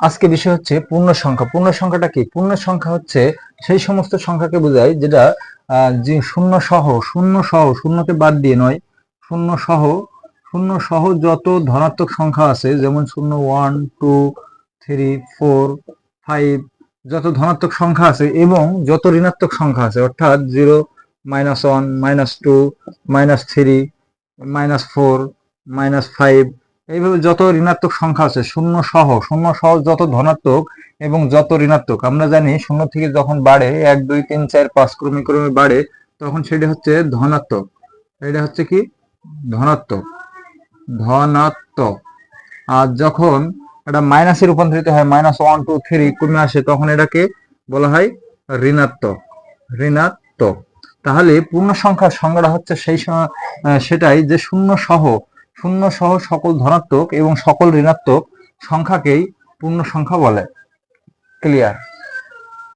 আজকে বিষয় হচ্ছে পূর্ণ সংখ্যা। পূর্ণ সংখ্যাটা কি? পূর্ণ সংখ্যা হচ্ছে সেই সমস্ত সংখ্যাকে বোঝায় যেটা যে শূন্য সহ শূন্যকে বাদ দিয়ে নয়, শূন্য সহ যত ধনাত্মক সংখ্যা আছে, যেমন 0, 1, 2, 3, 4, 5 যত ধনাত্মক সংখ্যা আছে এবং যত ঋণাত্মক সংখ্যা আছে, অর্থাৎ 0, -1, -2, -3, -4, -5 এইভাবে যত ঋণাত্মক সংখ্যা আছে শূন্য সহ যত ধনাত্মক এবং যত ঋণাত্মক। আমরা জানি শূন্য থেকে যখন বাড়ে 1, 2, 3, 4, 5 ক্রমে ক্রমে বাড়ে, তখন সেটা হচ্ছে ধনাত্মক। এটা হচ্ছে কি? ধনাত্মক। আর যখন এটা মাইনাসে রূপান্তরিত হয়, -1, 2, 3 কমে আসে, তখন এটাকে বলা হয় ঋণাত্মক। তাহলে পূর্ণ সংখ্যার সংজ্ঞাটা হচ্ছে সেটাই যে শূন্য সহ সকল ধনাত্মক এবং সকল ঋণাত্মক সংখ্যাকেই পূর্ণ সংখ্যা বলে। ক্লিয়ার?